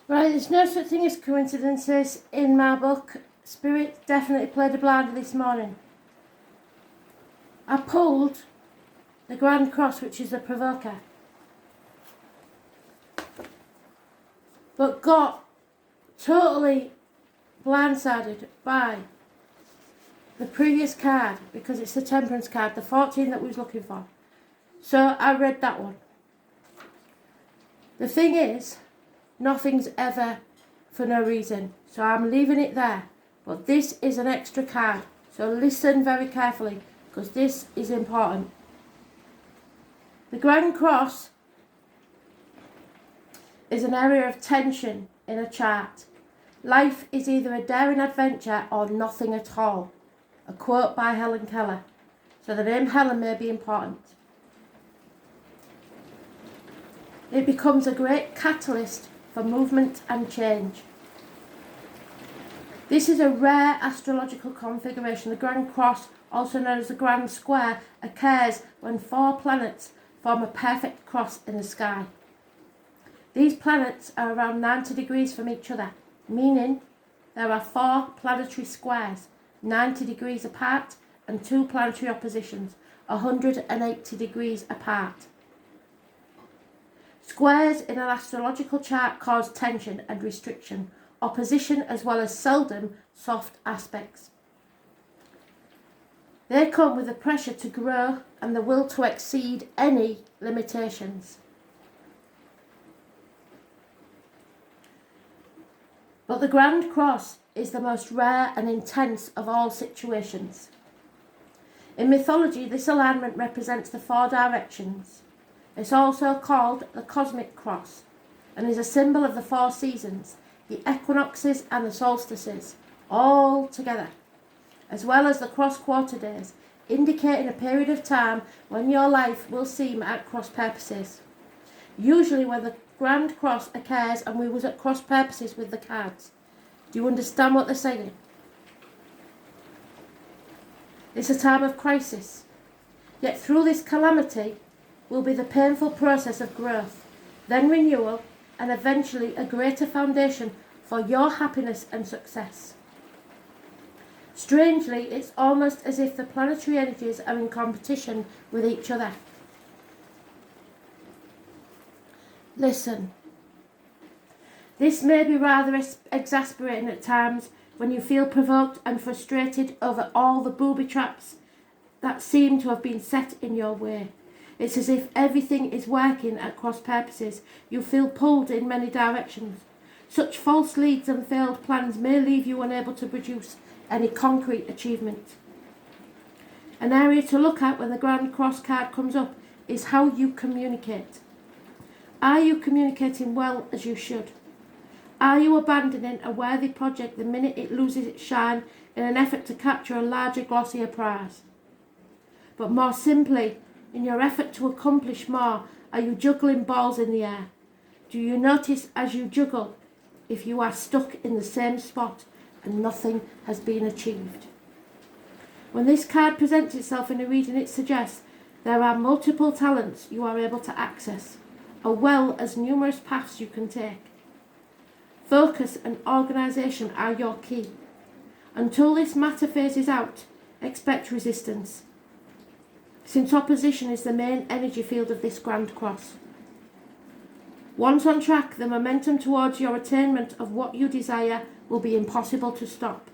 Right, there's no such thing as coincidences in my book. Spirit definitely played a blinder this morning. I pulled the Grand Cross, which is the provoker, but got totally blindsided by the previous card because it's the Temperance card, the 14 that we was looking for. So I read that one. The thing is, nothing's ever for no reason, so I'm leaving it there. But this is an extra card, so listen very carefully because this is important. The Grand Cross is an area of tension in a chart. Life is either a daring adventure or nothing at all. A quote by Helen Keller. So the name Helen may be important. It becomes a great catalyst for movement and change. This is a rare astrological configuration. The Grand Cross, also known as the Grand Square, occurs when 4 planets form a perfect cross in the sky. These planets are around 90 degrees from each other, meaning there are 4 planetary squares, 90 degrees apart, and 2 planetary oppositions, 180 degrees apart. Squares in an astrological chart cause tension and restriction, opposition as well as seldom soft aspects. They come with the pressure to grow and the will to exceed any limitations. But the Grand Cross is the most rare and intense of all situations. In mythology, this alignment represents the 4 directions. It's also called the Cosmic Cross and is a symbol of the 4 seasons, the equinoxes and the solstices, all together, as well as the cross-quarter days, indicating a period of time when your life will seem at cross purposes. Usually when the Grand Cross occurs and we was at cross purposes with the cards. Do you understand what they're saying? It's a time of crisis. Yet through this calamity will be the painful process of growth, then renewal, and eventually a greater foundation for your happiness and success. Strangely, it's almost as if the planetary energies are in competition with each other. Listen, this may be rather exasperating at times when you feel provoked and frustrated over all the booby traps that seem to have been set in your way. It's as if everything is working at cross purposes. You feel pulled in many directions. Such false leads and failed plans may leave you unable to produce any concrete achievement. An area to look at when the Grand Cross card comes up is how you communicate. Are you communicating well as you should? Are you abandoning a worthy project the minute it loses its shine in an effort to capture a larger, glossier prize? But more simply, in your effort to accomplish more, are you juggling balls in the air? Do you notice as you juggle if you are stuck in the same spot and nothing has been achieved? When this card presents itself in a reading, it suggests there are multiple talents you are able to access, as well as numerous paths you can take. Focus and organisation are your key. Until this matter phases out, expect resistance, since opposition is the main energy field of this Grand Cross. Once on track, the momentum towards your attainment of what you desire will be impossible to stop.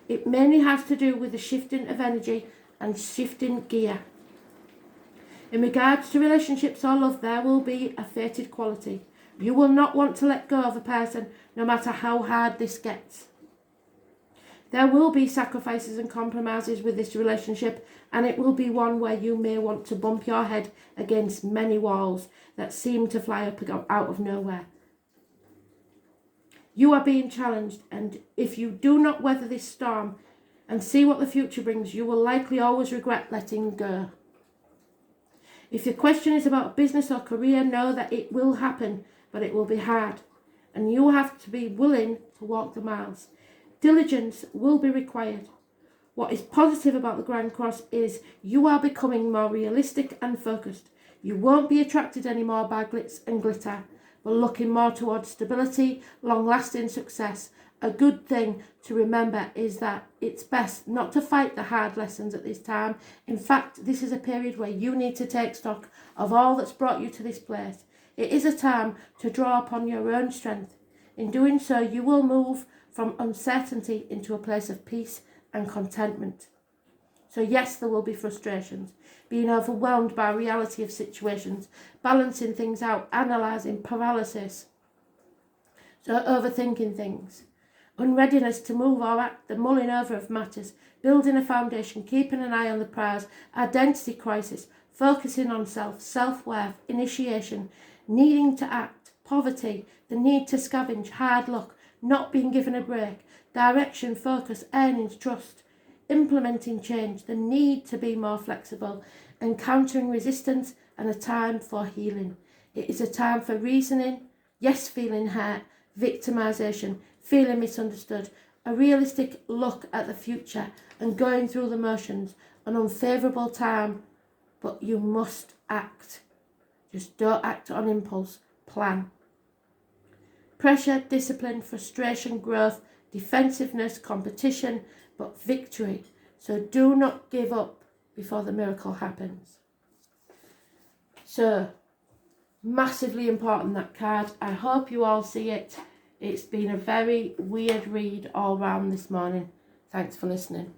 It mainly has to do with the shifting of energy and shifting gear. In regards to relationships or love, there will be a fated quality. You will not want to let go of a person, no matter how hard this gets. There will be sacrifices and compromises with this relationship, and it will be one where you may want to bump your head against many walls that seem to fly up out of nowhere. You are being challenged, and if you do not weather this storm and see what the future brings, you will likely always regret letting go. If your question is about business or career, know that it will happen, but it will be hard, and you have to be willing to walk the miles. Diligence will be required. What is positive about the Grand Cross is you are becoming more realistic and focused. You won't be attracted anymore by glitz and glitter, but looking more towards stability, long-lasting success. A good thing to remember is that it's best not to fight the hard lessons at this time. In fact, this is a period where you need to take stock of all that's brought you to this place. It is a time to draw upon your own strength. In doing so, you will move from uncertainty into a place of peace and contentment. So yes, there will be frustrations, being overwhelmed by reality of situations, balancing things out, analysing, paralysis, so overthinking things, unreadiness to move or act, the mulling over of matters, building a foundation, keeping an eye on the prize, identity crisis, focusing on self-worth, initiation, needing to act, poverty, the need to scavenge, hard luck, not being given a break, direction, focus, earnings, trust, implementing change, the need to be more flexible, encountering resistance, and a time for healing. It is a time for reasoning, yes, feeling hurt, victimisation, feeling misunderstood, a realistic look at the future and going through the motions, an unfavourable time, but you must act. Just don't act on impulse, plan. Pressure, discipline, frustration, growth, defensiveness, competition, but victory. So do not give up before the miracle happens. So, massively important, that card. I hope you all see it. It's been a very weird read all round this morning. Thanks for listening.